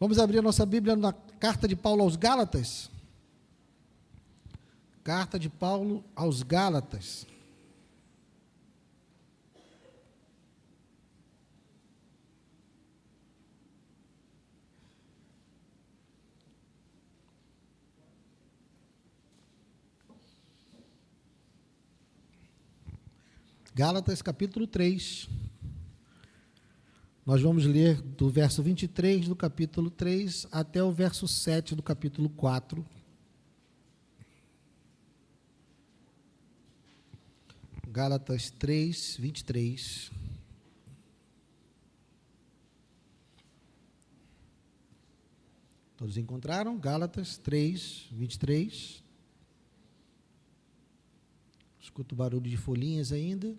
Vamos abrir a nossa Bíblia na carta de Paulo aos Gálatas. Carta de Paulo aos Gálatas. Gálatas capítulo 3. Nós vamos ler do verso 23 do capítulo 3 até o verso 7 do capítulo 4. Gálatas 3, 23. Todos encontraram? Gálatas 3, 23. Escuto o barulho de folhinhas ainda.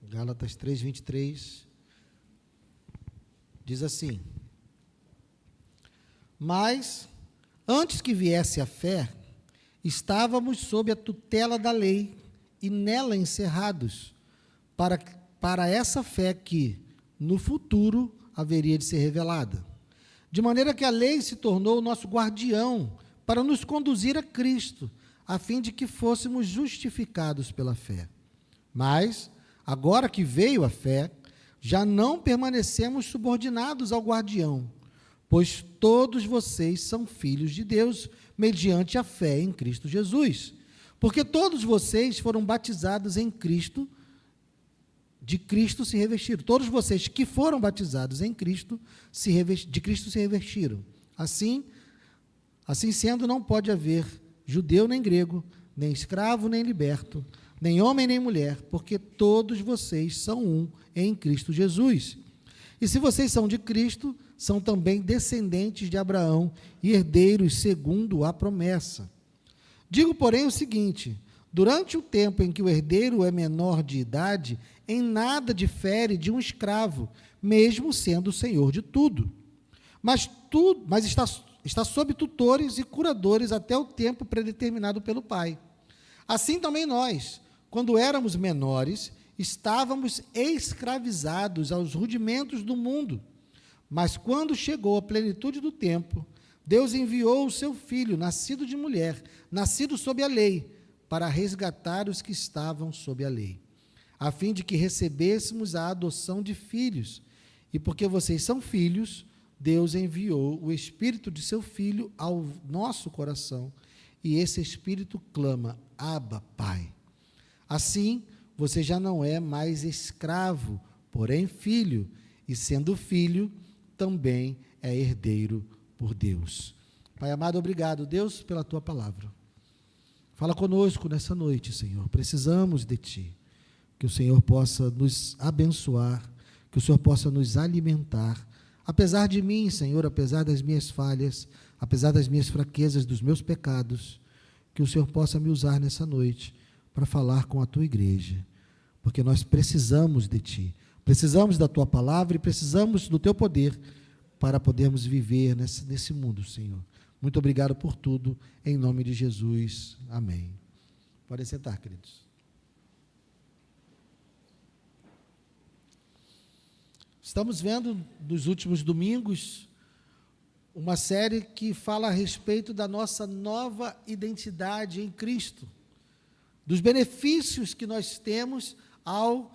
Gálatas 3, 23. Diz assim: Mas, antes que viesse a fé, estávamos sob a tutela da lei e nela encerrados, para essa fé que, no futuro, haveria de ser revelada. De maneira que a lei se tornou o nosso guardião para nos conduzir a Cristo, a fim de que fôssemos justificados pela fé. Mas, agora que veio a fé, já não permanecemos subordinados ao guardião, pois todos vocês são filhos de Deus, mediante a fé em Cristo Jesus. Porque todos vocês foram batizados em Cristo, de Cristo se revestiram. Todos vocês que foram batizados em Cristo, de Cristo se revestiram. Assim sendo, não pode haver judeu nem grego, nem escravo nem liberto, nem homem nem mulher, porque todos vocês são um em Cristo Jesus. E se vocês são de Cristo, são também descendentes de Abraão e herdeiros segundo a promessa. Digo, porém, o seguinte: durante o tempo em que o herdeiro é menor de idade, em nada difere de um escravo, mesmo sendo o senhor de tudo. Mas está sob tutores e curadores até o tempo predeterminado pelo Pai. Assim também nós, quando éramos menores, estávamos escravizados aos rudimentos do mundo. Mas quando chegou a plenitude do tempo, Deus enviou o seu Filho, nascido de mulher, nascido sob a lei, para resgatar os que estavam sob a lei, a fim de que recebêssemos a adoção de filhos. E porque vocês são filhos, Deus enviou o Espírito de seu Filho ao nosso coração, e esse Espírito clama: Abba, Pai. Assim, você já não é mais escravo, porém filho, e sendo filho, também é herdeiro por Deus. Pai amado, obrigado, Deus, pela tua palavra. Fala conosco nessa noite, Senhor. Precisamos de ti. Que o Senhor possa nos abençoar, que o Senhor possa nos alimentar. Apesar de mim, Senhor, apesar das minhas falhas, apesar das minhas fraquezas, dos meus pecados, que o Senhor possa me usar nessa noite para falar com a tua igreja, porque nós precisamos de ti, precisamos da tua palavra e precisamos do teu poder para podermos viver nesse mundo, Senhor. Muito obrigado por tudo, em nome de Jesus, amém. Podem sentar, queridos. Estamos vendo, nos últimos domingos, uma série que fala a respeito da nossa nova identidade em Cristo, dos benefícios que nós temos ao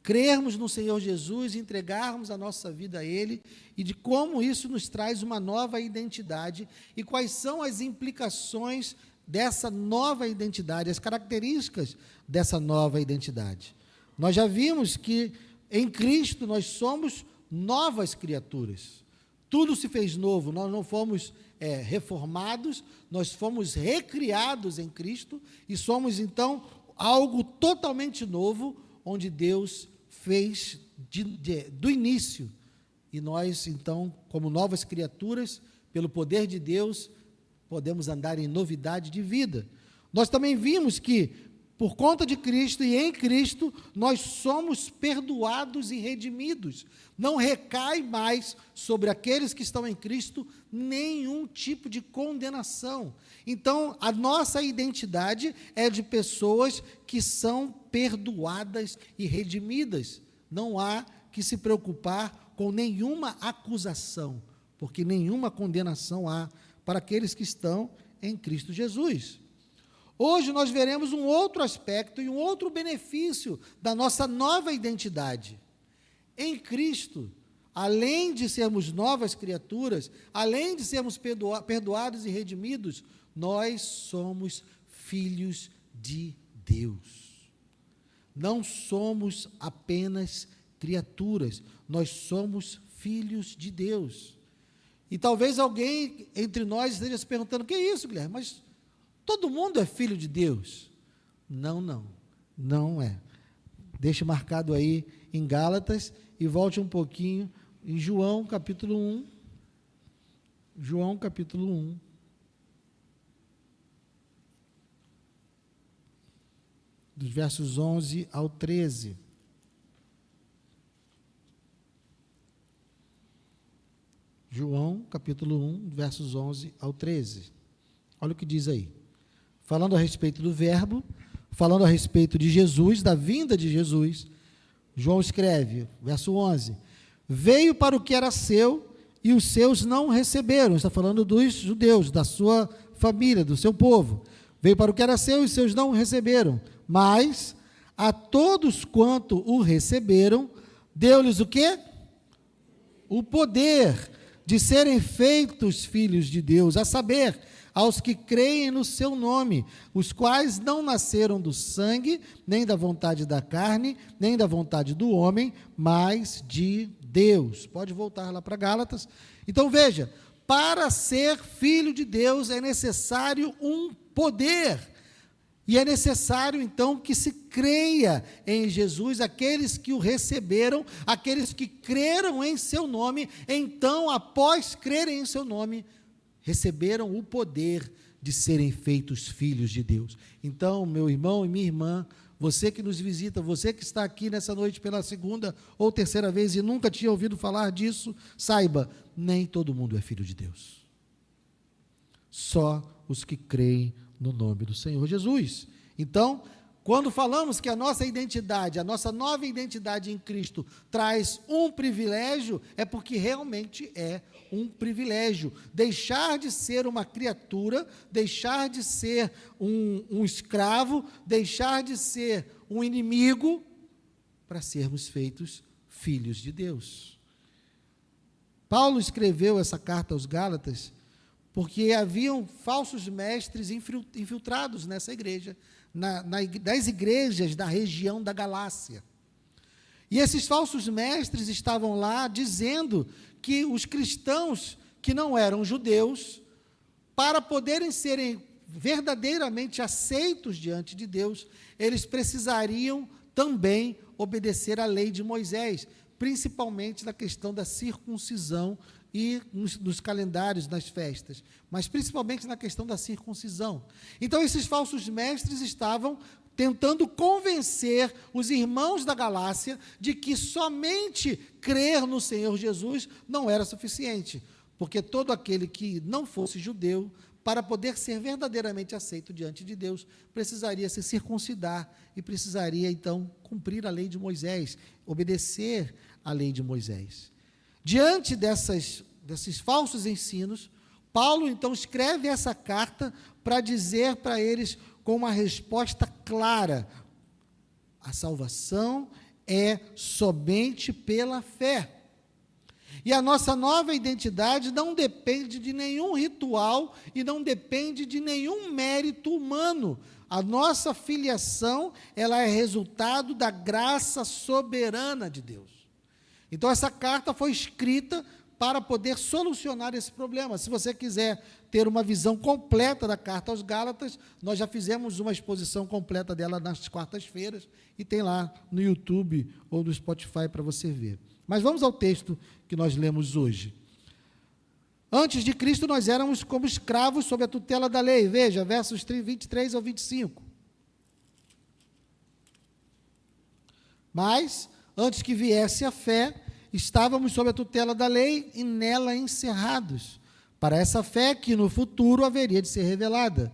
crermos no Senhor Jesus, entregarmos a nossa vida a Ele, e de como isso nos traz uma nova identidade, e quais são as implicações dessa nova identidade, as características dessa nova identidade. Nós já vimos que em Cristo nós somos novas criaturas. Tudo se fez novo, nós não fomos reformados, nós fomos recriados em Cristo e somos, então, algo totalmente novo, onde Deus fez do início. E nós, então, como novas criaturas, pelo poder de Deus, podemos andar em novidade de vida. Nós também vimos que, por conta de Cristo e em Cristo, nós somos perdoados e redimidos. Não recai mais sobre aqueles que estão em Cristo nenhum tipo de condenação. Então, a nossa identidade é de pessoas que são perdoadas e redimidas. não há que se preocupar com nenhuma acusação, porque nenhuma condenação há para aqueles que estão em Cristo Jesus. Hoje nós veremos um outro aspecto e um outro benefício da nossa nova identidade. Em Cristo, além de sermos novas criaturas, além de sermos perdoados e redimidos, nós somos filhos de Deus. Não somos apenas criaturas, nós somos filhos de Deus. E talvez alguém entre nós esteja se perguntando: que é isso, Guilherme? Mas todo mundo é filho de Deus? Não é. Deixe marcado aí em Gálatas e volte um pouquinho em João capítulo 1. João capítulo 1. Dos versos 11 ao 13. João, capítulo 1, versos 11 ao 13. Olha o que diz aí. Falando a respeito do verbo, falando a respeito de Jesus, da vinda de Jesus, João escreve, verso 11, veio para o que era seu e os seus não receberam. Está falando dos judeus, da sua família, do seu povo. Veio para o que era seu e os seus não receberam. Mas a todos quanto o receberam, deu-lhes o quê? O poder de serem feitos filhos de Deus, a saber, aos que creem no seu nome, os quais não nasceram do sangue, nem da vontade da carne, nem da vontade do homem, mas de Deus. Pode voltar lá para Gálatas. Então veja, para ser filho de Deus é necessário um poder. E é necessário, então, que se creia em Jesus, aqueles que o receberam, aqueles que creram em seu nome, então, após crerem em seu nome, receberam o poder de serem feitos filhos de Deus. Então, meu irmão e minha irmã, você que nos visita, você que está aqui nessa noite pela segunda ou terceira vez e nunca tinha ouvido falar disso, saiba, nem todo mundo é filho de Deus. Só os que creem no nome do Senhor Jesus. Então, quando falamos que a nossa identidade, a nossa nova identidade em Cristo traz um privilégio, é porque realmente é um privilégio. Deixar de ser uma criatura, deixar de ser um escravo, deixar de ser um inimigo, para sermos feitos filhos de Deus. Paulo escreveu essa carta aos Gálatas porque haviam falsos mestres infiltrados nessa igreja, das igrejas da região da Galácia. E esses falsos mestres estavam lá dizendo que os cristãos que não eram judeus, para poderem serem verdadeiramente aceitos diante de Deus, eles precisariam também obedecer à lei de Moisés, principalmente na questão da circuncisão e nos calendários, nas festas, mas principalmente na questão da circuncisão. Então, esses falsos mestres estavam tentando convencer os irmãos da Galácia de que somente crer no Senhor Jesus não era suficiente, porque todo aquele que não fosse judeu, para poder ser verdadeiramente aceito diante de Deus, precisaria se circuncidar e precisaria, então, cumprir a lei de Moisés, obedecer à lei de Moisés. Diante desses falsos ensinos, Paulo, então, escreve essa carta para dizer para eles com uma resposta clara: a salvação é somente pela fé. E a nossa nova identidade não depende de nenhum ritual e não depende de nenhum mérito humano. A nossa filiação, ela é resultado da graça soberana de Deus. Então, essa carta foi escrita para poder solucionar esse problema. Se você quiser ter uma visão completa da carta aos Gálatas, nós já fizemos uma exposição completa dela nas quartas-feiras, e tem lá no YouTube ou no Spotify para você ver. Mas vamos ao texto que nós lemos hoje. Antes de Cristo, nós éramos como escravos sob a tutela da lei. Veja, versos 23 ao 25. Mas, antes que viesse a fé, estávamos sob a tutela da lei e nela encerrados, para essa fé que no futuro haveria de ser revelada,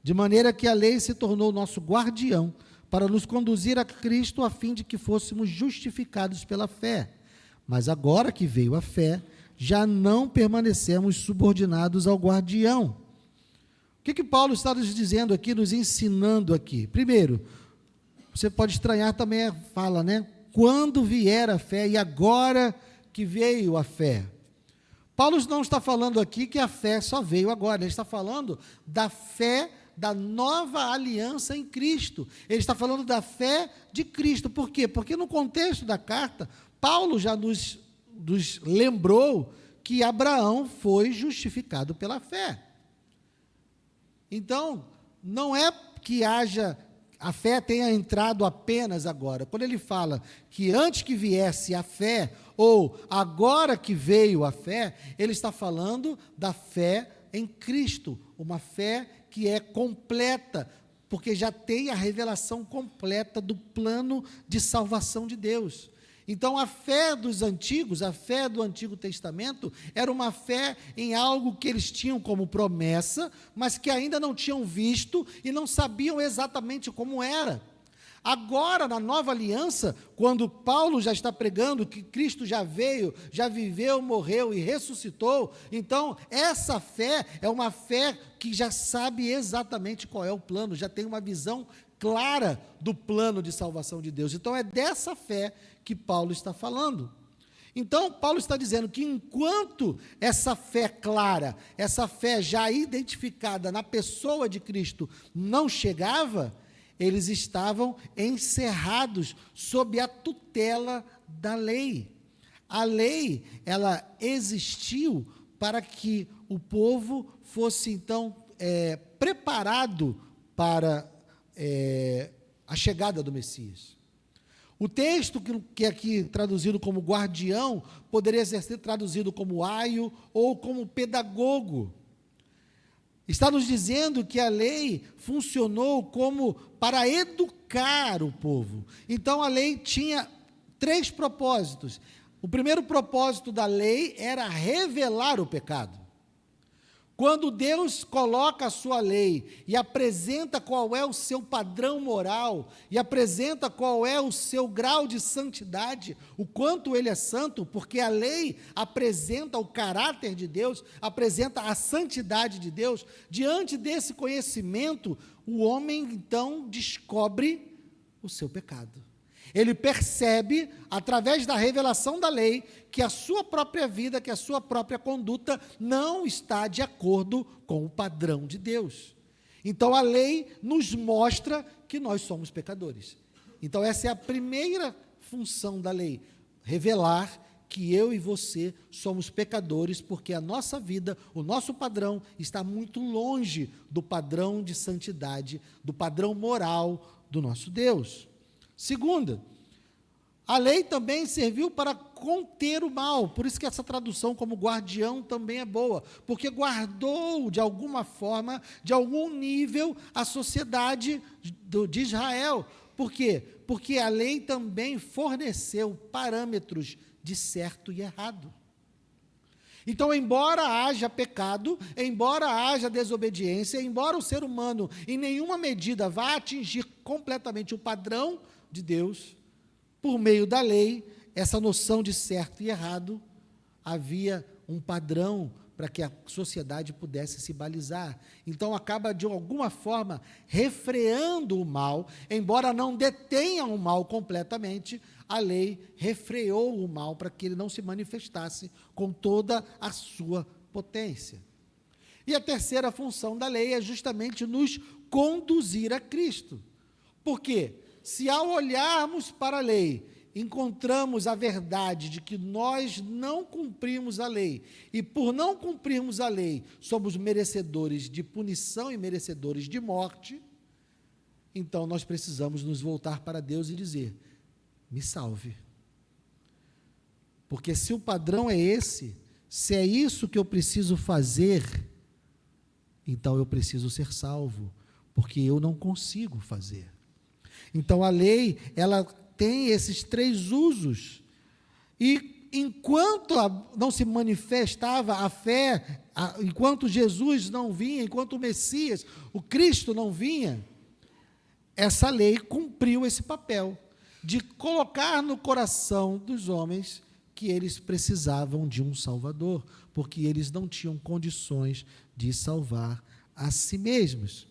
de maneira que a lei se tornou nosso guardião, para nos conduzir a Cristo, a fim de que fôssemos justificados pela fé. Mas agora que veio a fé, já não permanecemos subordinados ao guardião. O que Paulo está nos dizendo aqui, nos ensinando aqui? Primeiro, você pode estranhar também a fala, né? Quando vier a fé, e agora que veio a fé. Paulo não está falando aqui que a fé só veio agora, ele está falando da fé da nova aliança em Cristo. Ele está falando da fé de Cristo. Por quê? Porque no contexto da carta, Paulo já nos lembrou que Abraão foi justificado pela fé. Então, não é que a fé tenha entrado apenas agora. Quando ele fala que antes que viesse a fé, ou agora que veio a fé, ele está falando da fé em Cristo, uma fé que é completa, porque já tem a revelação completa do plano de salvação de Deus. Então, a fé dos antigos, a fé do Antigo Testamento, era uma fé em algo que eles tinham como promessa, mas que ainda não tinham visto e não sabiam exatamente como era. Agora, na nova aliança, quando Paulo já está pregando que Cristo já veio, já viveu, morreu e ressuscitou, então, essa fé é uma fé que já sabe exatamente qual é o plano, já tem uma visão clara do plano de salvação de Deus. Então, é dessa fé que Paulo está falando. Então, Paulo está dizendo que enquanto essa fé clara, essa fé já identificada na pessoa de Cristo não chegava, eles estavam encerrados sob a tutela da lei. A lei, ela existiu para que o povo fosse, então, preparado para a chegada do Messias. O texto, que é aqui traduzido como guardião, poderia ser traduzido como aio ou como pedagogo. Está nos dizendo que a lei funcionou como para educar o povo. Então, a lei tinha 3 propósitos. O primeiro propósito da lei era revelar o pecado. Quando Deus coloca a sua lei e apresenta qual é o seu padrão moral, e apresenta qual é o seu grau de santidade, o quanto ele é santo, porque a lei apresenta o caráter de Deus, apresenta a santidade de Deus, diante desse conhecimento, o homem então descobre o seu pecado. Ele percebe, através da revelação da lei, que a sua própria vida, que a sua própria conduta não está de acordo com o padrão de Deus. Então, a lei nos mostra que nós somos pecadores. Então, essa é a primeira função da lei, revelar que eu e você somos pecadores, porque a nossa vida, o nosso padrão, está muito longe do padrão de santidade, do padrão moral do nosso Deus. Segunda, a lei também serviu para conter o mal, por isso que essa tradução como guardião também é boa, porque guardou de alguma forma, de algum nível, a sociedade de Israel. Por quê? Porque a lei também forneceu parâmetros de certo e errado. Então, embora haja pecado, embora haja desobediência, embora o ser humano em nenhuma medida vá atingir completamente o padrão de Deus, por meio da lei, essa noção de certo e errado, havia um padrão para que a sociedade pudesse se balizar. Então, acaba, de alguma forma, refreando o mal, embora não detenha o mal completamente, a lei refreou o mal para que ele não se manifestasse com toda a sua potência. E a terceira função da lei é justamente nos conduzir a Cristo. Por quê? Se ao olharmos para a lei, encontramos a verdade de que nós não cumprimos a lei, e por não cumprirmos a lei, somos merecedores de punição e merecedores de morte, então nós precisamos nos voltar para Deus e dizer: me salve. Porque se o padrão é esse, se é isso que eu preciso fazer, então eu preciso ser salvo, porque eu não consigo fazer. Então, a lei, ela tem esses 3 usos, e enquanto não se manifestava a fé, enquanto Jesus não vinha, enquanto o Messias, o Cristo não vinha, essa lei cumpriu esse papel de colocar no coração dos homens que eles precisavam de um Salvador, porque eles não tinham condições de salvar a si mesmos.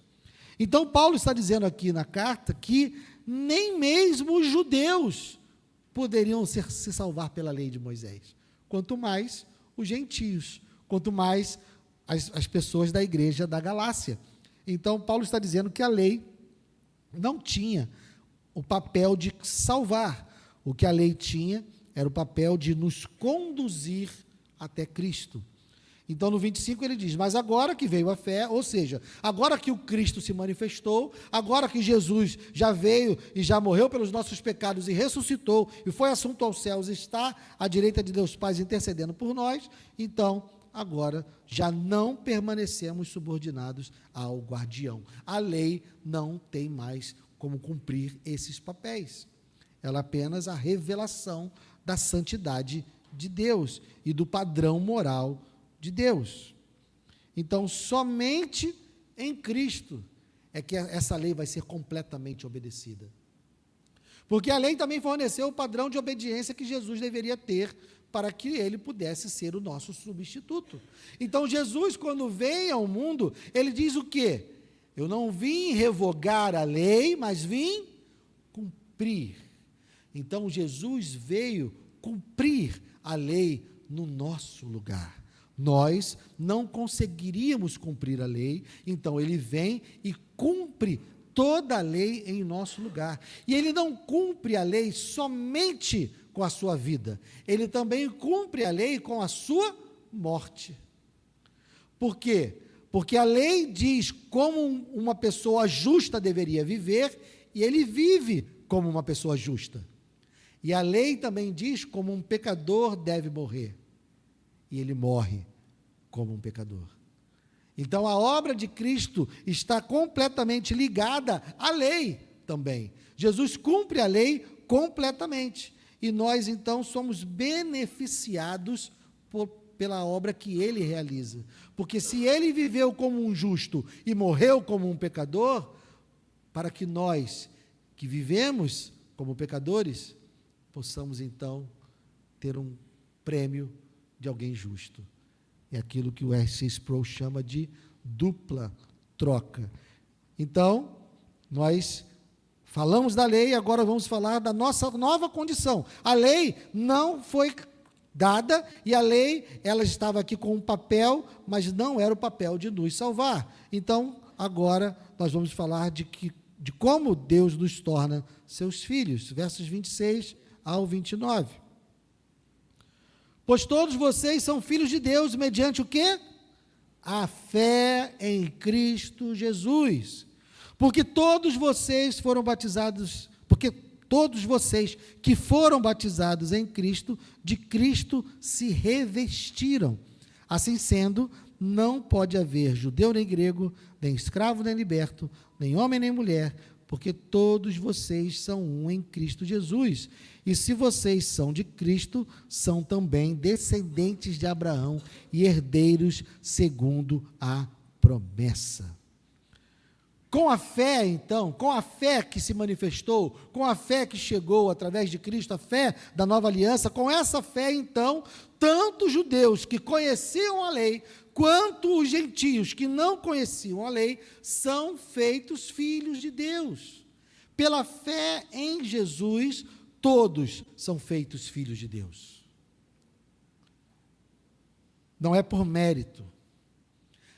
Então, Paulo está dizendo aqui na carta que nem mesmo os judeus poderiam se salvar pela lei de Moisés, quanto mais os gentios, quanto mais as pessoas da igreja da Galácia. Então, Paulo está dizendo que a lei não tinha o papel de salvar. O que a lei tinha era o papel de nos conduzir até Cristo. Então, no 25 ele diz, mas agora que veio a fé, ou seja, agora que o Cristo se manifestou, agora que Jesus já veio e já morreu pelos nossos pecados e ressuscitou, e foi assunto aos céus, está à direita de Deus Pai intercedendo por nós, então, agora já não permanecemos subordinados ao guardião. A lei não tem mais como cumprir esses papéis. Ela é apenas a revelação da santidade de Deus e do padrão moral de Deus. Então, somente em Cristo é que essa lei vai ser completamente obedecida. Porque a lei também forneceu o padrão de obediência que Jesus deveria ter para que ele pudesse ser o nosso substituto. Então, Jesus, quando veio ao mundo, ele diz o quê? Eu não vim revogar a lei, mas vim cumprir. Então, Jesus veio cumprir a lei no nosso lugar. Nós não conseguiríamos cumprir a lei, então ele vem e cumpre toda a lei em nosso lugar. E ele não cumpre a lei somente com a sua vida, ele também cumpre a lei com a sua morte. Por quê? Porque a lei diz como uma pessoa justa deveria viver, e ele vive como uma pessoa justa. E a lei também diz como um pecador deve morrer, e ele morre como um pecador. Então, a obra de Cristo está completamente ligada à lei também. Jesus cumpre a lei completamente, e nós, então, somos beneficiados pela obra que ele realiza. Porque se ele viveu como um justo e morreu como um pecador, para que nós, que vivemos como pecadores, possamos, então, ter um prêmio de alguém justo. É aquilo que o R.C. Sproul chama de dupla troca. Então, nós falamos da lei, agora vamos falar da nossa nova condição. A lei não foi dada, e a lei, ela estava aqui com um papel, mas não era o papel de nos salvar. Então, agora, nós vamos falar de como Deus nos torna seus filhos, versos 26 ao 29. Pois todos vocês são filhos de Deus, mediante o quê? A fé em Cristo Jesus. Porque todos vocês que foram batizados em Cristo, de Cristo se revestiram. Assim sendo, não pode haver judeu nem grego, nem escravo nem liberto, nem homem nem mulher, porque todos vocês são um em Cristo Jesus. E se vocês são de Cristo, são também descendentes de Abraão e herdeiros segundo a promessa. Com a fé, então, com a fé que se manifestou, com a fé que chegou através de Cristo, a fé da nova aliança, com essa fé, então, tanto os judeus que conheciam a lei, quanto os gentios que não conheciam a lei, são feitos filhos de Deus. Pela fé em Jesus, todos são feitos filhos de Deus. Não é por mérito,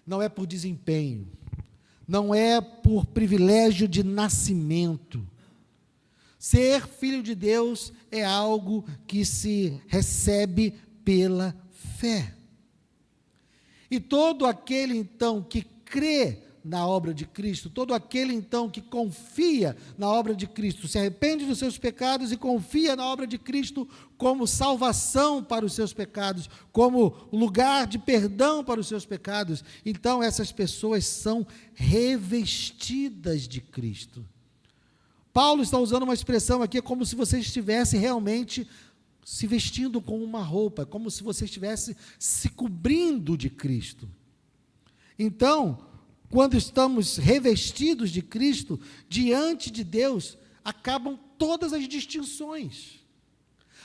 não é por desempenho, não é por privilégio de nascimento. Ser filho de Deus é algo que se recebe pela fé. E todo aquele, então, que crê na obra de Cristo, todo aquele, então, que confia na obra de Cristo, se arrepende dos seus pecados e confia na obra de Cristo como salvação para os seus pecados, como lugar de perdão para os seus pecados, então essas pessoas são revestidas de Cristo. Paulo está usando uma expressão aqui, como se você estivesse realmente se vestindo com uma roupa, como se você estivesse se cobrindo de Cristo. Então, quando estamos revestidos de Cristo, diante de Deus, acabam todas as distinções.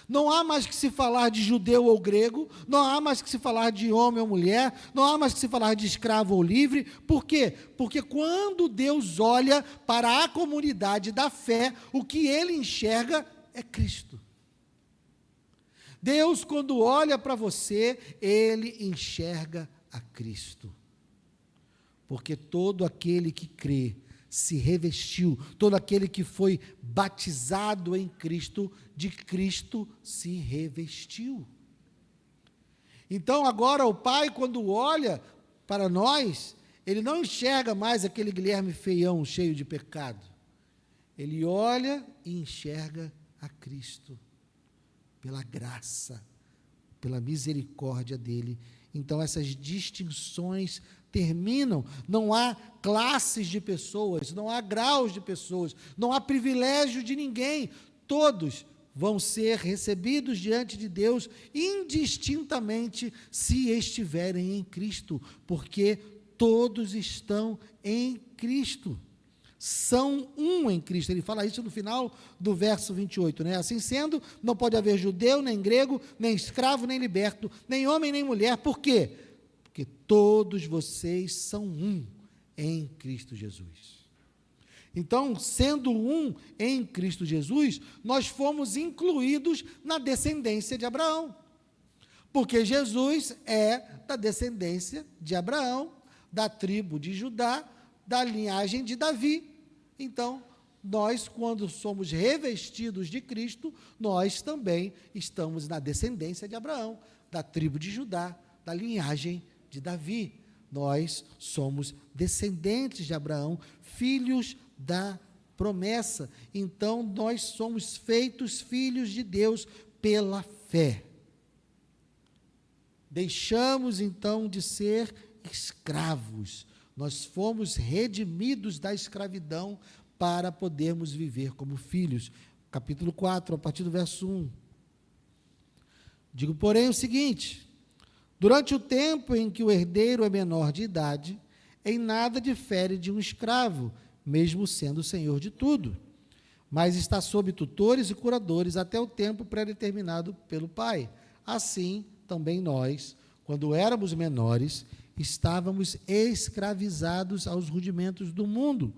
Não há mais que se falar de judeu ou grego, não há mais que se falar de homem ou mulher, não há mais que se falar de escravo ou livre. Por quê? Porque quando Deus olha para a comunidade da fé, o que ele enxerga é Cristo. Deus, quando olha para você, ele enxerga a Cristo. Porque todo aquele que crê, se revestiu, todo aquele que foi batizado em Cristo, de Cristo se revestiu. Então agora o Pai, quando olha para nós, ele não enxerga mais aquele Guilherme feião, cheio de pecado. Ele olha e enxerga a Cristo, pela graça, pela misericórdia dele. Então essas distinções terminam, não há classes de pessoas, não há graus de pessoas, não há privilégio de ninguém, todos vão ser recebidos diante de Deus indistintamente se estiverem em Cristo, porque todos estão em Cristo, são um em Cristo. Ele fala isso no final do verso 28, né? Assim sendo, não pode haver judeu, nem grego, nem escravo, nem liberto, nem homem, nem mulher. Por quê? Porque todos vocês são um em Cristo Jesus. Então, sendo um em Cristo Jesus, nós fomos incluídos na descendência de Abraão. Porque Jesus é da descendência de Abraão, da tribo de Judá, da linhagem de Davi. Então, nós, quando somos revestidos de Cristo, nós também estamos na descendência de Abraão, da tribo de Judá, da linhagem de Davi. Nós somos descendentes de Abraão, filhos da promessa. Então, nós somos feitos filhos de Deus pela fé. Deixamos, então, de ser escravos. Nós fomos redimidos da escravidão para podermos viver como filhos. Capítulo 4, a partir do verso 1. Digo, porém, o seguinte: durante o tempo em que o herdeiro é menor de idade, em nada difere de um escravo, mesmo sendo senhor de tudo, mas está sob tutores e curadores até o tempo pré-determinado pelo pai. Assim, também nós, quando éramos menores, estávamos escravizados aos rudimentos do mundo.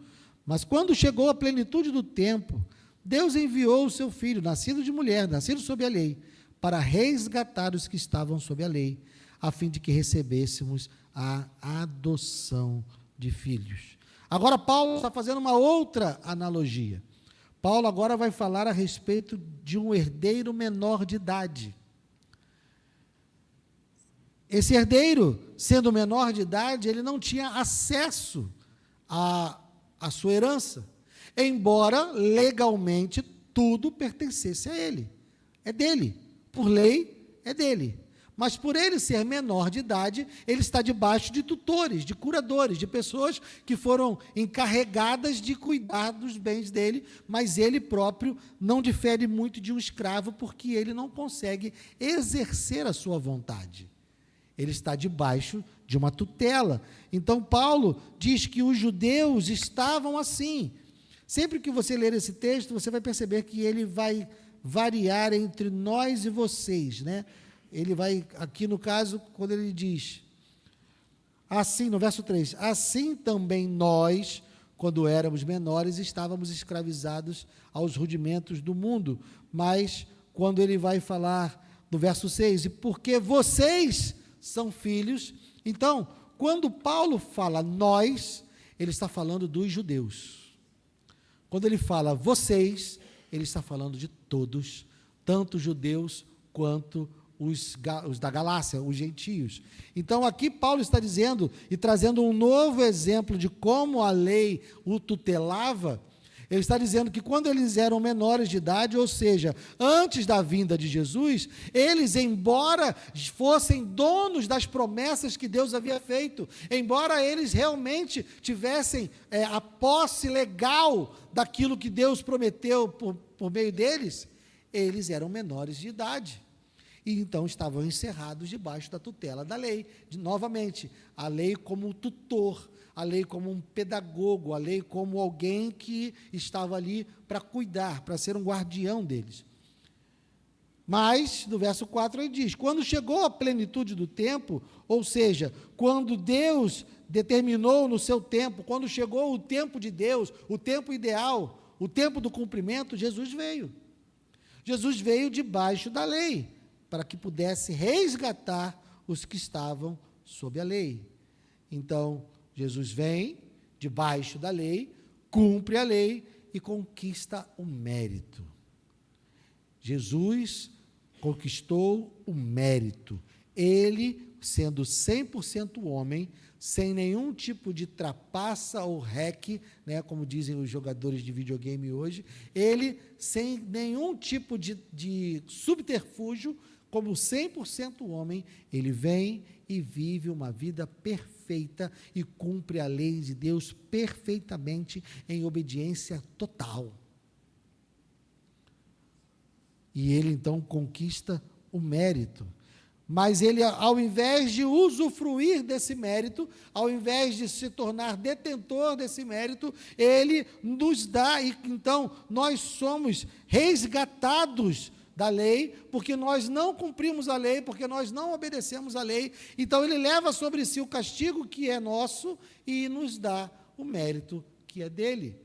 Mas quando chegou a plenitude do tempo, Deus enviou o seu filho, nascido de mulher, nascido sob a lei, para resgatar os que estavam sob a lei, a fim de que recebêssemos a adoção de filhos. Agora Paulo está fazendo uma outra analogia. Paulo agora vai falar a respeito de um herdeiro menor de idade. Esse herdeiro, sendo menor de idade, ele não tinha acesso à sua herança, embora legalmente tudo pertencesse a ele. É dele, por lei é dele. Mas por ele ser menor de idade, ele está debaixo de tutores, de curadores, de pessoas que foram encarregadas de cuidar dos bens dele, mas ele próprio não difere muito de um escravo, porque ele não consegue exercer a sua vontade. Ele está debaixo de uma tutela. Então, Paulo diz que os judeus estavam assim. Sempre que você ler esse texto, você vai perceber que ele vai variar entre nós e vocês, né? Ele vai, aqui no caso, quando ele diz, assim, no verso 3, assim também nós, quando éramos menores, estávamos escravizados aos rudimentos do mundo. Mas, quando ele vai falar, no verso 6, e porque vocês são filhos. Então, quando Paulo fala nós, ele está falando dos judeus. Quando ele fala vocês, ele está falando de todos, tanto judeus quanto os da Galácia, os gentios. Então, aqui Paulo está dizendo e trazendo um novo exemplo de como a lei o tutelava. Ele está dizendo que quando eles eram menores de idade, ou seja, antes da vinda de Jesus, eles, embora fossem donos das promessas que Deus havia feito, embora eles realmente tivessem a posse legal daquilo que Deus prometeu por meio deles, eles eram menores de idade. e então estavam encerrados debaixo da tutela da lei. Novamente, a lei como tutor, a lei como um pedagogo, a lei como alguém que estava ali para cuidar, para ser um guardião deles. Mas, no verso 4, ele diz: quando chegou a plenitude do tempo, ou seja, quando Deus determinou no seu tempo, quando chegou o tempo de Deus, o tempo ideal, o tempo do cumprimento, Jesus veio. Jesus veio debaixo da lei, para que pudesse resgatar os que estavam sob a lei. Então, Jesus vem debaixo da lei, cumpre a lei e conquista o mérito. Jesus conquistou o mérito. Ele, sendo 100% homem, sem nenhum tipo de trapaça ou hack, né, como dizem os jogadores de videogame hoje, ele, sem nenhum tipo de subterfúgio, como 100% homem, ele vem e vive uma vida perfeita e cumpre a lei de Deus perfeitamente em obediência total. E ele então conquista o mérito. Mas ele, ao invés de usufruir desse mérito, ao invés de se tornar detentor desse mérito, ele nos dá, e então nós somos resgatados da lei, porque nós não cumprimos a lei, porque nós não obedecemos a lei. Então ele leva sobre si o castigo que é nosso e nos dá o mérito que é dele.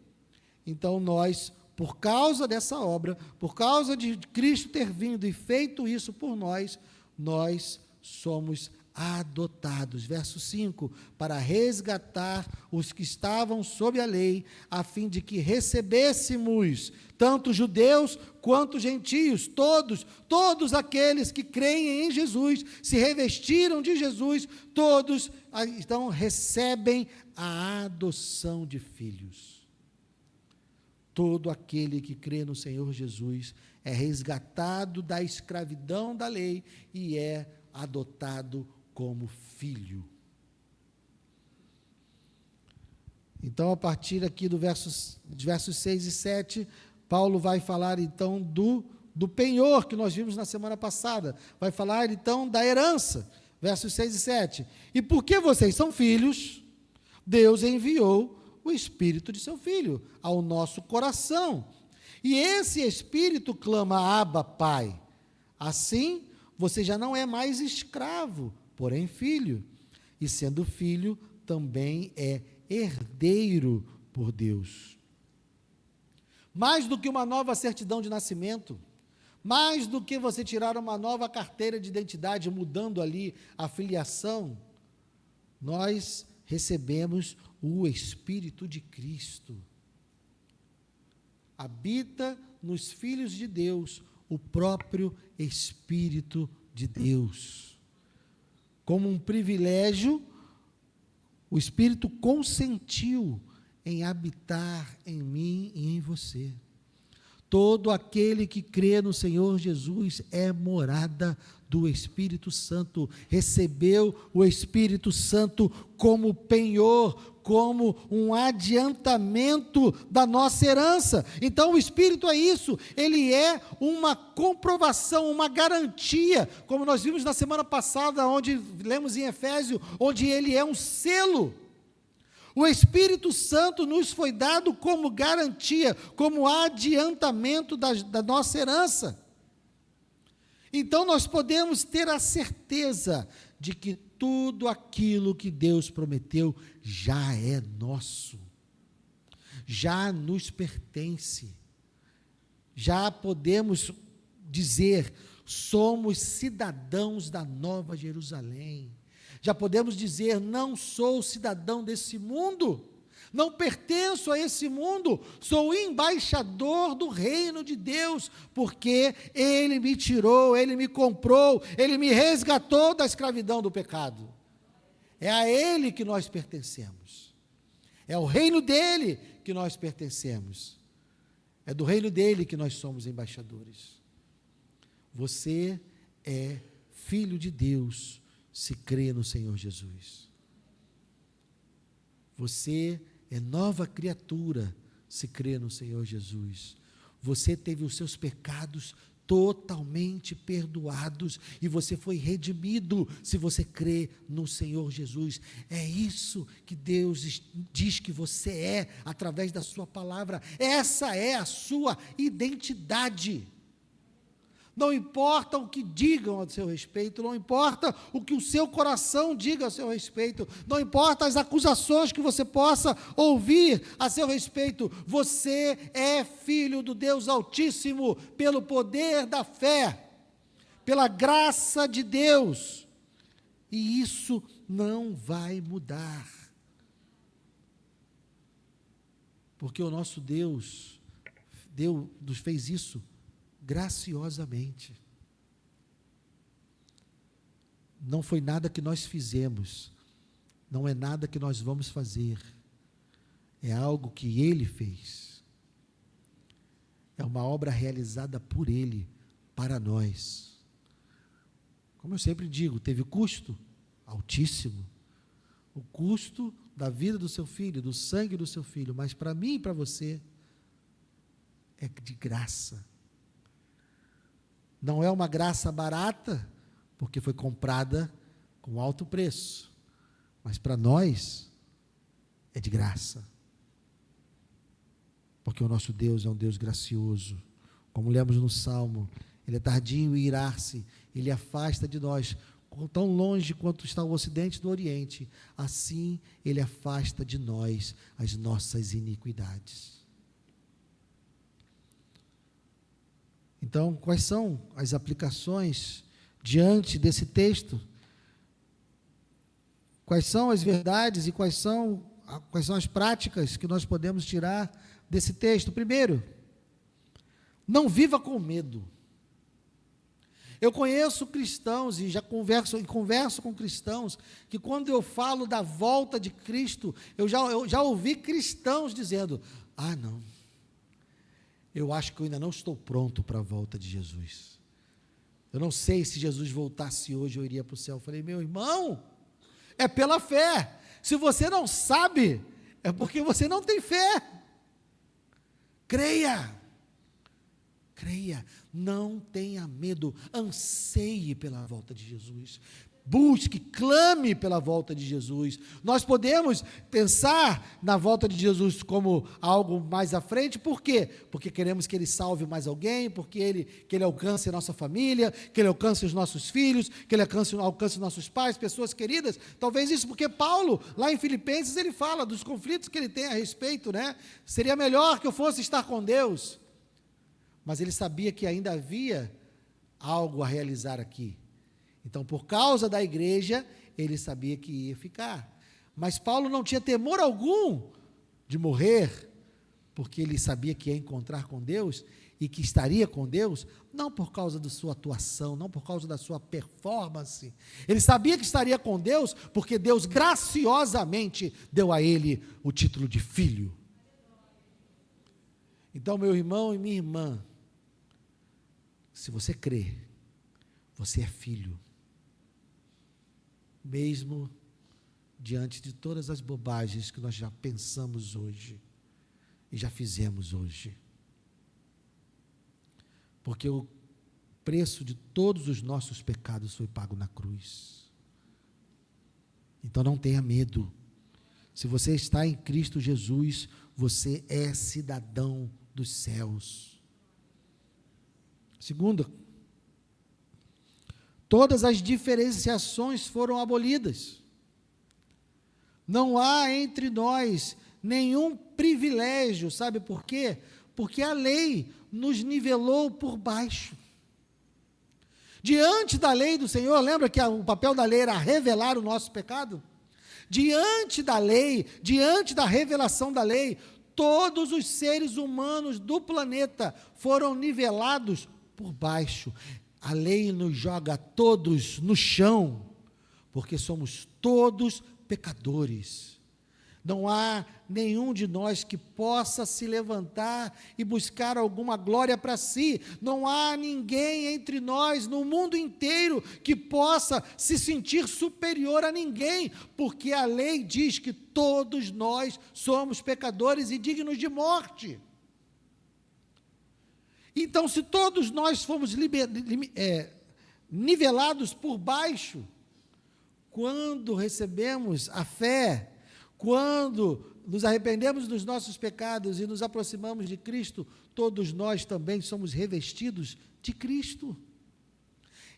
Então nós, por causa dessa obra, por causa de Cristo ter vindo e feito isso por nós, nós somos adotados, verso 5, para resgatar os que estavam sob a lei, a fim de que recebêssemos, tanto judeus quanto gentios, todos aqueles que creem em Jesus, se revestiram de Jesus, todos, então, recebem a adoção de filhos. Todo aquele que crê no Senhor Jesus é resgatado da escravidão da lei e é adotado como filho. Então, a partir aqui dos versos 6 e 7, Paulo vai falar então do penhor que nós vimos na semana passada, vai falar então da herança, versos 6 e 7. E porque vocês são filhos, Deus enviou o Espírito de seu Filho ao nosso coração. E esse Espírito clama: Abba, Pai. Assim, você já não é mais escravo, porém filho. E sendo filho, também é herdeiro por Deus. Mais do que uma nova certidão de nascimento, mais do que você tirar uma nova carteira de identidade, mudando ali a filiação, nós recebemos o Espírito de Cristo. Habita nos filhos de Deus o próprio Espírito de Deus. Como um privilégio, o Espírito consentiu em habitar em mim e em você. Todo aquele que crê no Senhor Jesus é morada do Espírito Santo, recebeu o Espírito Santo como penhor, como um adiantamento da nossa herança. Então o Espírito é isso, ele é uma comprovação, uma garantia, como nós vimos na semana passada, onde lemos em Efésios, onde ele é um selo. O Espírito Santo nos foi dado como garantia, como adiantamento da nossa herança. Então nós podemos ter a certeza de que tudo aquilo que Deus prometeu já é nosso, já nos pertence, já podemos dizer: somos cidadãos da Nova Jerusalém. Já podemos dizer: não sou cidadão desse mundo, não pertenço a esse mundo, sou embaixador do reino de Deus, porque Ele me tirou, Ele me comprou, Ele me resgatou da escravidão do pecado. É a Ele que nós pertencemos, é ao reino dEle que nós pertencemos, é do reino dEle que nós somos embaixadores. Você é filho de Deus, se crê no Senhor Jesus. Você é nova criatura, se crê no Senhor Jesus. Você teve os seus pecados totalmente perdoados, e você foi redimido se você crê no Senhor Jesus. É isso que Deus diz que você é, através da sua palavra. Essa é a sua identidade. Não importa o que digam a seu respeito, não importa o que o seu coração diga a seu respeito, não importa as acusações que você possa ouvir a seu respeito, você é filho do Deus Altíssimo, pelo poder da fé, pela graça de Deus, e isso não vai mudar, porque o nosso Deus nos fez isso graciosamente. Não foi nada que nós fizemos, não é nada que nós vamos fazer, é algo que Ele fez, é uma obra realizada por Ele, para nós. Como eu sempre digo, teve custo altíssimo, o custo da vida do seu filho, do sangue do seu filho, mas para mim e para você, é de graça. Não é uma graça barata, porque foi comprada com alto preço, mas para nós é de graça, porque o nosso Deus é um Deus gracioso, como lemos no Salmo, Ele é tardio em irar-se, Ele afasta de nós, tão longe quanto está o Ocidente do Oriente, assim Ele afasta de nós as nossas iniquidades. Então, quais são as aplicações diante desse texto? Quais são as verdades e quais são as práticas que nós podemos tirar desse texto? Primeiro, não viva com medo. Eu conheço cristãos e já converso com cristãos, que quando eu falo da volta de Cristo, eu já ouvi cristãos dizendo, não, eu acho que eu ainda não estou pronto para a volta de Jesus. Eu não sei se Jesus voltasse hoje, eu iria para o céu. Eu falei, meu irmão, é pela fé. Se você não sabe, é porque você não tem fé. Creia, não tenha medo, anseie pela volta de Jesus. Busque, clame pela volta de Jesus. Nós podemos pensar na volta de Jesus como algo mais à frente, por quê? Porque queremos que Ele salve mais alguém, porque que Ele alcance a nossa família, que Ele alcance os nossos filhos, que Ele alcance os nossos pais, pessoas queridas. Talvez isso porque Paulo, lá em Filipenses, ele fala dos conflitos que ele tem a respeito, né? Seria melhor que eu fosse estar com Deus. Mas ele sabia que ainda havia algo a realizar aqui. Então, por causa da igreja, ele sabia que ia ficar. Mas Paulo não tinha temor algum de morrer, porque ele sabia que ia encontrar com Deus e que estaria com Deus, não por causa da sua atuação, não por causa da sua performance. Ele sabia que estaria com Deus, porque Deus graciosamente deu a ele o título de filho. Então, meu irmão e minha irmã, se você crê, você é filho. Mesmo diante de todas as bobagens que nós já pensamos hoje e já fizemos hoje. Porque o preço de todos os nossos pecados foi pago na cruz. Então não tenha medo. Se você está em Cristo Jesus, você é cidadão dos céus. Segunda, todas as diferenciações foram abolidas. Não há entre nós nenhum privilégio, sabe por quê? Porque a lei nos nivelou por baixo. Diante da lei do Senhor, lembra que o papel da lei era revelar o nosso pecado? Diante da lei, diante da revelação da lei, todos os seres humanos do planeta foram nivelados por baixo. A lei nos joga todos no chão, porque somos todos pecadores. Não há nenhum de nós que possa se levantar e buscar alguma glória para si. Não há ninguém entre nós, no mundo inteiro, que possa se sentir superior a ninguém, porque a lei diz que todos nós somos pecadores e dignos de morte. Então, se todos nós fomos nivelados por baixo, quando recebemos a fé, quando nos arrependemos dos nossos pecados e nos aproximamos de Cristo, todos nós também somos revestidos de Cristo.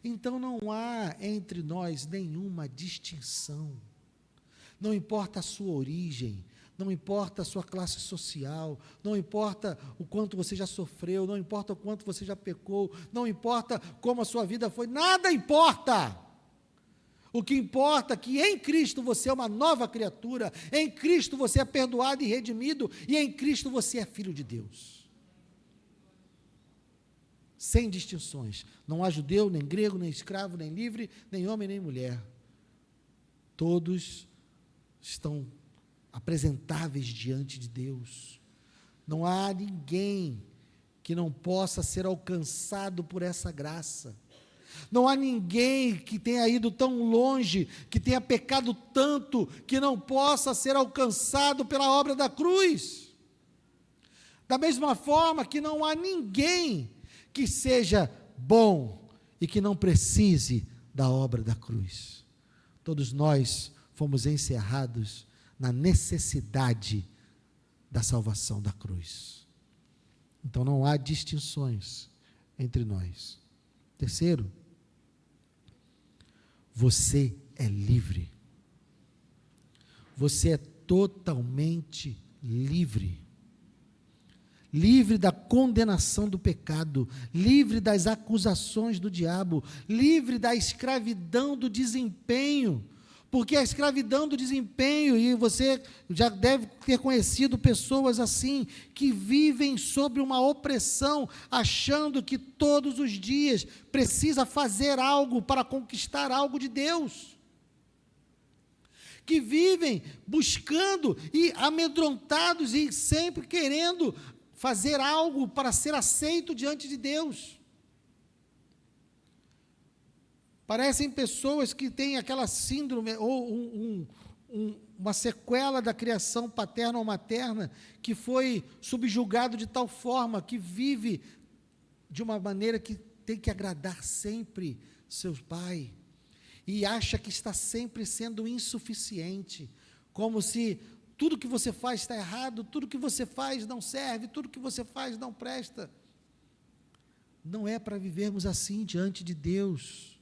Então não há entre nós nenhuma distinção. Não importa a sua origem, não importa a sua classe social, não importa o quanto você já sofreu, não importa o quanto você já pecou, não importa como a sua vida foi, nada importa. O que importa é que em Cristo você é uma nova criatura, em Cristo você é perdoado e redimido, e em Cristo você é filho de Deus. Sem distinções. Não há judeu, nem grego, nem escravo, nem livre, nem homem, nem mulher. Todos estão apresentáveis diante de Deus. Não há ninguém que não possa ser alcançado por essa graça. Não há ninguém que tenha ido tão longe, que tenha pecado tanto, que não possa ser alcançado pela obra da cruz. Da mesma forma que não há ninguém que seja bom e que não precise da obra da cruz. Todos nós fomos encerrados na necessidade da salvação da cruz. Então não há distinções entre nós. Terceiro, você é livre. Você é totalmente livre. Livre da condenação do pecado, livre das acusações do diabo, livre da escravidão do desempenho, porque a escravidão do desempenho, e você já deve ter conhecido pessoas assim, que vivem sobre uma opressão, achando que todos os dias precisa fazer algo para conquistar algo de Deus, que vivem buscando e amedrontados e sempre querendo fazer algo para ser aceito diante de Deus. Parecem pessoas que têm aquela síndrome ou uma sequela da criação paterna ou materna, que foi subjugado de tal forma que vive de uma maneira que tem que agradar sempre seu pai, e acha que está sempre sendo insuficiente, como se tudo que você faz está errado, tudo que você faz não serve, tudo que você faz não presta. Não é para vivermos assim diante de Deus.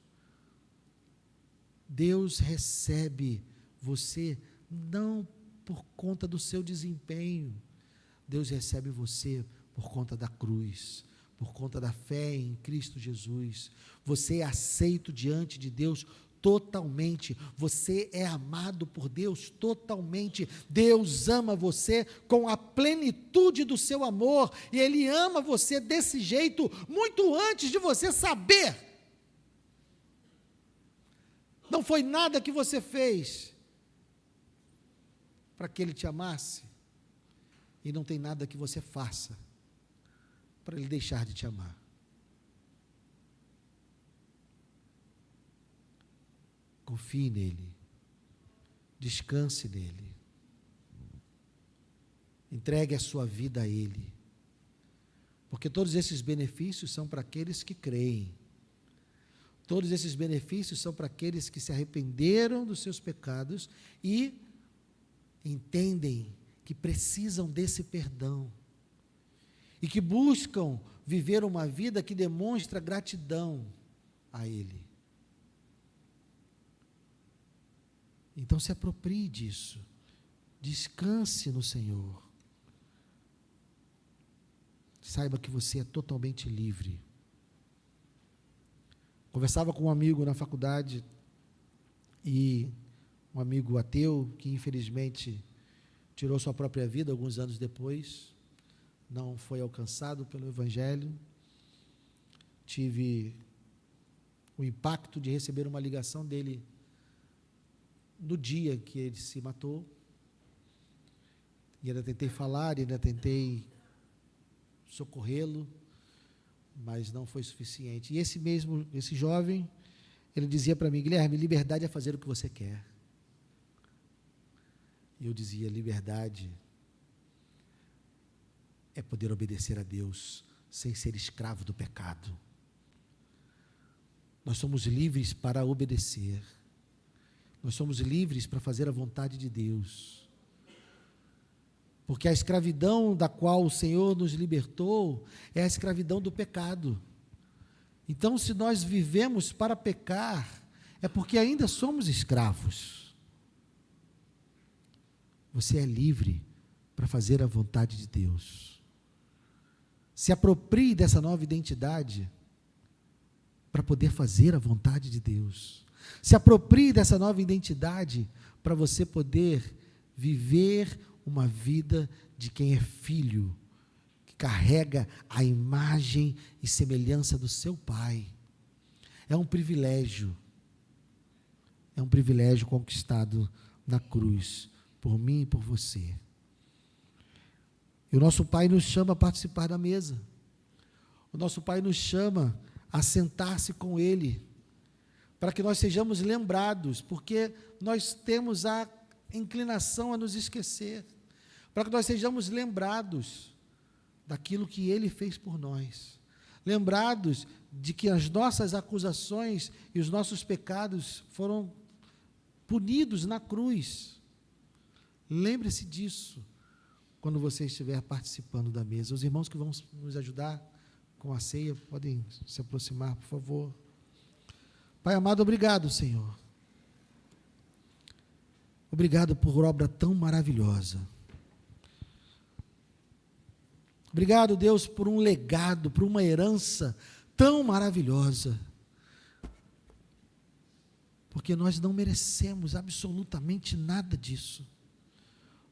Deus recebe você não por conta do seu desempenho, Deus recebe você por conta da cruz, por conta da fé em Cristo Jesus. Você é aceito diante de Deus totalmente, você é amado por Deus totalmente. Deus ama você com a plenitude do seu amor, e Ele ama você desse jeito muito antes de você saber. Não foi nada que você fez para que Ele te amasse, e não tem nada que você faça para Ele deixar de te amar. Confie nele, descanse nele, entregue a sua vida a Ele, porque todos esses benefícios são para aqueles que creem, todos esses benefícios são para aqueles que se arrependeram dos seus pecados e entendem que precisam desse perdão, e que buscam viver uma vida que demonstra gratidão a Ele. Então se aproprie disso, descanse no Senhor, saiba que você é totalmente livre. Conversava com um amigo na faculdade, e um amigo ateu, que infelizmente tirou sua própria vida alguns anos depois, não foi alcançado pelo Evangelho. Tive o impacto de receber uma ligação dele no dia que ele se matou, e ainda tentei falar, ainda tentei socorrê-lo, mas não foi suficiente. E esse jovem, ele dizia para mim: Guilherme, liberdade é fazer o que você quer. E eu dizia: liberdade é poder obedecer a Deus sem ser escravo do pecado. Nós somos livres para obedecer. Nós somos livres para fazer a vontade de Deus. Porque a escravidão da qual o Senhor nos libertou é a escravidão do pecado. Então, se nós vivemos para pecar, é porque ainda somos escravos. Você é livre para fazer a vontade de Deus. Se aproprie dessa nova identidade para poder fazer a vontade de Deus. Se aproprie dessa nova identidade para você poder viver uma vida de quem é filho, que carrega a imagem e semelhança do seu Pai. É um privilégio conquistado na cruz, por mim e por você. E o nosso Pai nos chama a participar da mesa. O nosso Pai nos chama a sentar-se com Ele, para que nós sejamos lembrados, porque nós temos a inclinação a nos esquecer, para que nós sejamos lembrados daquilo que Ele fez por nós, lembrados de que as nossas acusações e os nossos pecados foram punidos na cruz. Lembre-se disso quando você estiver participando da mesa. Os irmãos que vão nos ajudar com a ceia podem se aproximar, por favor. Pai amado, obrigado, Senhor. Obrigado por obra tão maravilhosa. Obrigado, Deus, por um legado, por uma herança tão maravilhosa. Porque nós não merecemos absolutamente nada disso.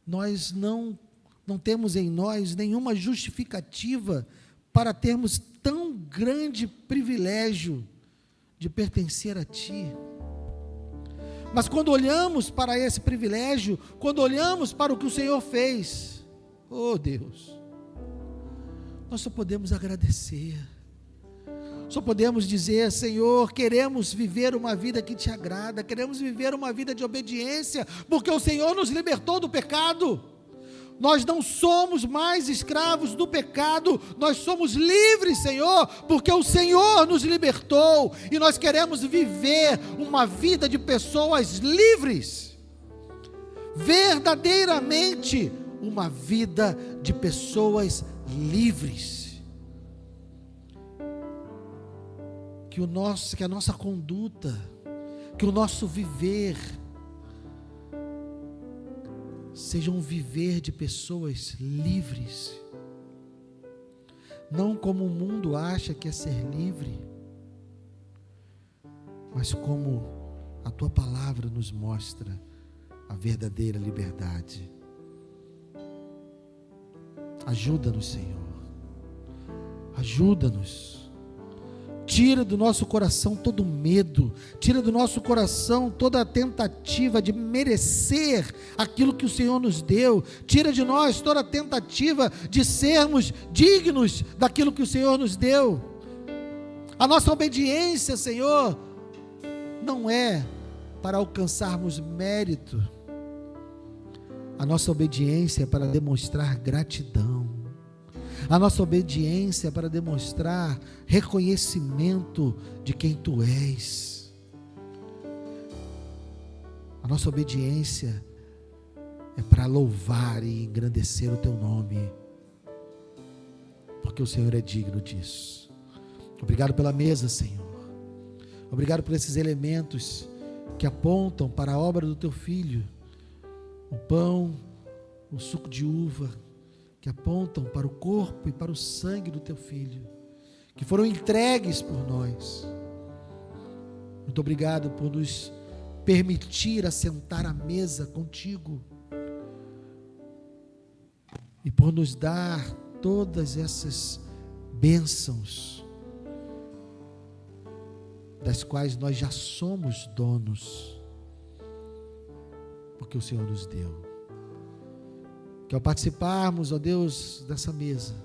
Nós não temos em nós nenhuma justificativa para termos tão grande privilégio de pertencer a Ti. Mas quando olhamos para esse privilégio, quando olhamos para o que o Senhor fez, oh Deus, nós só podemos agradecer, só podemos dizer: Senhor, queremos viver uma vida que Te agrada, queremos viver uma vida de obediência, porque o Senhor nos libertou do pecado. Nós não somos mais escravos do pecado, nós somos livres, Senhor, porque o Senhor nos libertou, e nós queremos viver uma vida de pessoas livres, verdadeiramente uma vida de pessoas livres. Que a nossa conduta, que o nosso viver seja um viver de pessoas livres, não como o mundo acha que é ser livre, mas como a Tua palavra nos mostra a verdadeira liberdade. Ajuda-nos, Senhor, ajuda-nos. Tira do nosso coração todo medo, tira do nosso coração toda a tentativa de merecer aquilo que o Senhor nos deu, tira de nós toda a tentativa de sermos dignos daquilo que o Senhor nos deu. A nossa obediência, Senhor, não é para alcançarmos mérito, a nossa obediência é para demonstrar gratidão. A nossa obediência é para demonstrar reconhecimento de quem Tu és. A nossa obediência é para louvar e engrandecer o Teu nome, porque o Senhor é digno disso. Obrigado pela mesa, Senhor. Obrigado por esses elementos que apontam para a obra do Teu Filho. O pão, o suco de uva, que apontam para o corpo e para o sangue do Teu Filho, que foram entregues por nós. Muito obrigado por nos permitir assentar à mesa contigo e por nos dar todas essas bênçãos das quais nós já somos donos, porque o Senhor nos deu. Que ao participarmos, ó Deus, dessa mesa,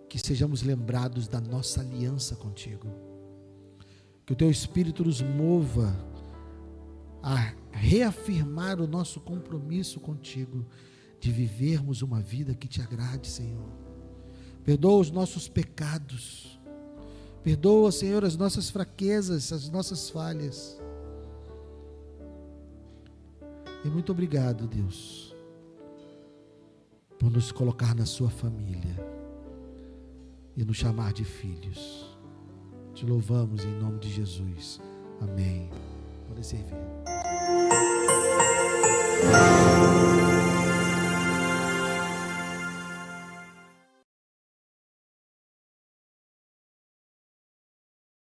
que sejamos lembrados da nossa aliança contigo. Que o Teu Espírito nos mova a reafirmar o nosso compromisso contigo, de vivermos uma vida que Te agrade, Senhor. Perdoa os nossos pecados. Perdoa, Senhor, as nossas fraquezas, as nossas falhas. E muito obrigado, Deus, por nos colocar na sua família e nos chamar de filhos. Te louvamos em nome de Jesus. Amém. Pode servir.